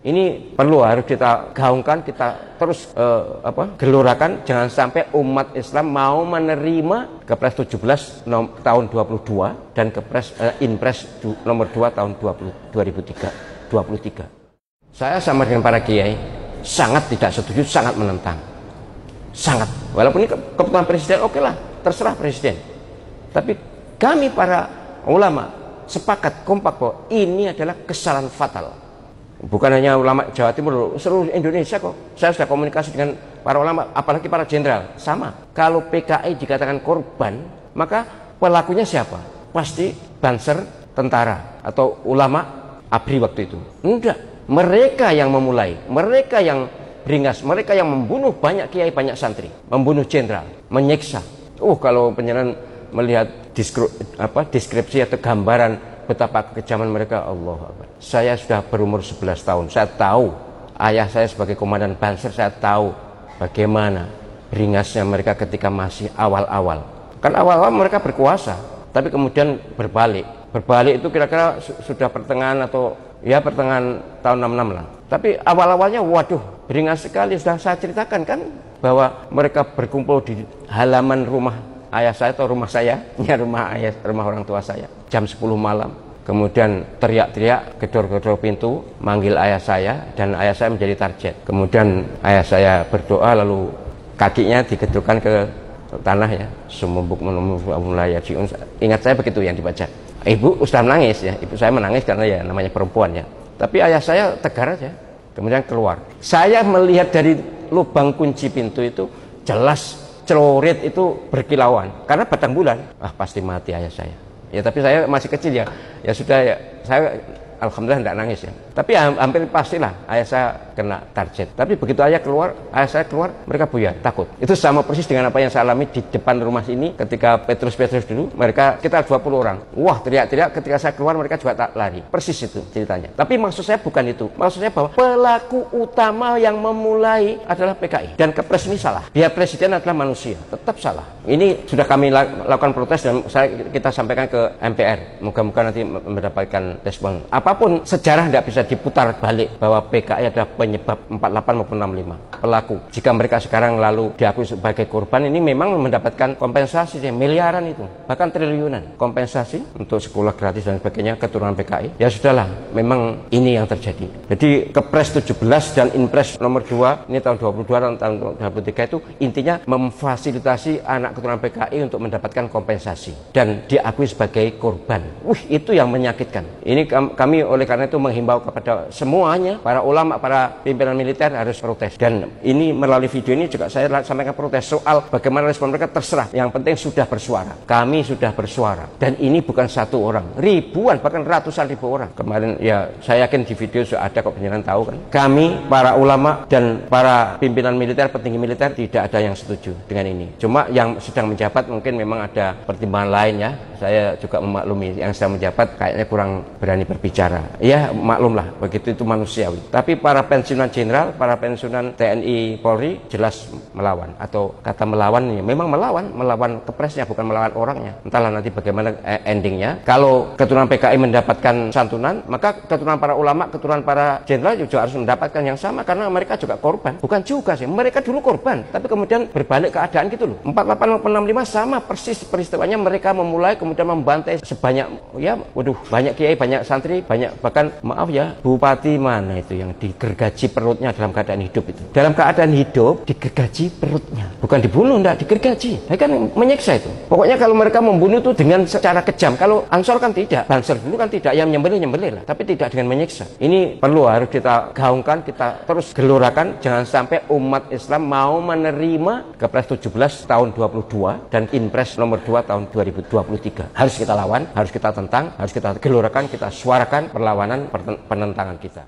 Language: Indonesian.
Ini perlu harus kita gaungkan, kita terus gelorakan, jangan sampai umat Islam mau menerima Kepres 17 tahun 22 dan Inpres nomor 2 tahun 2023. Saya sama dengan para kiai sangat tidak setuju, sangat menentang. Sangat. Walaupun ini keputusan presiden, oke lah, terserah presiden. Tapi kami para ulama sepakat kompak bahwa ini adalah kesalahan fatal. Bukan hanya ulama Jawa Timur, seluruh Indonesia kok. Saya sudah komunikasi dengan para ulama, apalagi para jenderal. Sama. Kalau PKI dikatakan korban, maka pelakunya siapa? Pasti Banser, tentara, atau ulama ABRI waktu itu. Enggak. Mereka yang memulai, mereka yang beringas, mereka yang membunuh banyak kiai, banyak santri, membunuh jenderal, menyiksa. Kalau penjelasan melihat deskripsi atau gambaran betapa kekejaman mereka, Allah Akbar. Saya sudah berumur 11 tahun. Saya tahu ayah saya sebagai komandan Banser, saya tahu bagaimana beringasnya mereka ketika masih awal-awal. Kan awal-awal mereka berkuasa, tapi kemudian berbalik. Berbalik itu kira-kira sudah pertengahan atau ya pertengahan tahun 66 lah. Tapi awal-awalnya waduh, beringas sekali. Sudah saya ceritakan kan bahwa mereka berkumpul di halaman rumah ayah saya atau rumah saya, ya rumah orang tua saya, jam 10 malam. Kemudian teriak-teriak, gedor-gedor pintu, manggil ayah saya, dan ayah saya menjadi target. Kemudian ayah saya berdoa, lalu kakinya digedorkan ke tanah ya, sumumbuk mulai. Ingat saya begitu yang dibaca. Ibu sudah menangis ya, ibu saya menangis karena ya namanya perempuan ya. Tapi ayah saya tegar aja, kemudian keluar. Saya melihat dari lubang kunci pintu itu jelas celurit itu berkilauan karena batang bulan. Pasti mati ayah saya. Ya tapi saya masih kecil ya. Ya sudah ya, saya alhamdulillah tidak nangis ya. Tapi hampir pastilah ayah saya kena target. Tapi begitu ayah saya keluar, mereka buyar, takut. Itu sama persis dengan apa yang saya alami di depan rumah ini ketika Petrus dulu. Mereka kita 20 orang. Wah, teriak-teriak, ketika saya keluar mereka juga tak lari. Persis itu ceritanya. Tapi maksud saya bukan itu. Maksud saya bahwa pelaku utama yang memulai adalah PKI. Dan Kepres ini salah. Dia presiden adalah manusia, tetap salah. Ini sudah kami lakukan protes dan kita sampaikan ke MPR. Moga-moga nanti mendapatkan respon. Apapun sejarah tidak bisa diputar balik bahwa PKI adalah penyebab 48 maupun 65 pelaku. Jika mereka sekarang lalu diakui sebagai korban, ini memang mendapatkan kompensasi miliaran itu, bahkan triliunan kompensasi untuk sekolah gratis dan sebagainya keturunan PKI. Ya sudahlah, memang ini yang terjadi. Jadi Kepres 17 dan Inpres nomor 2 ini tahun 22 dan tahun 23 itu intinya memfasilitasi anak keturunan PKI untuk mendapatkan kompensasi dan diakui sebagai korban. Itu yang menyakitkan. Ini kami oleh karena itu menghimbau kepada semuanya, para ulama, para pimpinan militer harus protes. Dan ini melalui video ini juga saya sampaikan protes soal bagaimana respon mereka. Terserah, yang penting sudah bersuara. Kami sudah bersuara. Dan ini bukan satu orang, ribuan bahkan ratusan ribu orang. Kemarin ya saya yakin di video sudah ada kok, penjelasan tahu kan. Kami para ulama dan para pimpinan militer, petinggi militer tidak ada yang setuju dengan ini. Cuma yang sedang menjabat mungkin memang ada pertimbangan lain ya. Saya juga memaklumi yang sedang menjabat kayaknya kurang berani berbicara. Ya maklumlah, begitu itu manusiawi. Tapi para pensiunan jenderal, para pensiunan TNI Polri jelas melawan. Atau kata melawan ini memang melawan Kepresnya, bukan melawan orangnya. Entahlah nanti bagaimana endingnya. Kalau keturunan PKI mendapatkan santunan, maka keturunan para ulama, keturunan para jenderal juga harus mendapatkan yang sama karena mereka juga korban. Bukan juga sih, mereka dulu korban, tapi kemudian berbalik keadaan gitu loh. 48 maupun 65 sama persis peristiwanya, mereka memulai kemudian membantai sebanyak banyak kiai, banyak santri, banyak bahkan maaf ya, bupati mana itu yang digergaji perutnya dalam keadaan hidup itu. Dalam keadaan hidup digergaji perutnya. Bukan dibunuh, enggak, digergaji. Dia kan menyiksa itu. Pokoknya kalau mereka membunuh itu dengan secara kejam. Kalau Ansor kan tidak, Banser dulu kan tidak, yang nyembelih lah, tapi tidak dengan menyiksa. Ini perlu harus kita gaungkan, kita terus gelorakan, jangan sampai umat Islam mau menerima Kepres 17 tahun 22 dan Inpres nomor 2 tahun 2023. Harus kita lawan, harus kita tentang, harus kita gelorakan, kita suarakan perlawanan penentangan kita.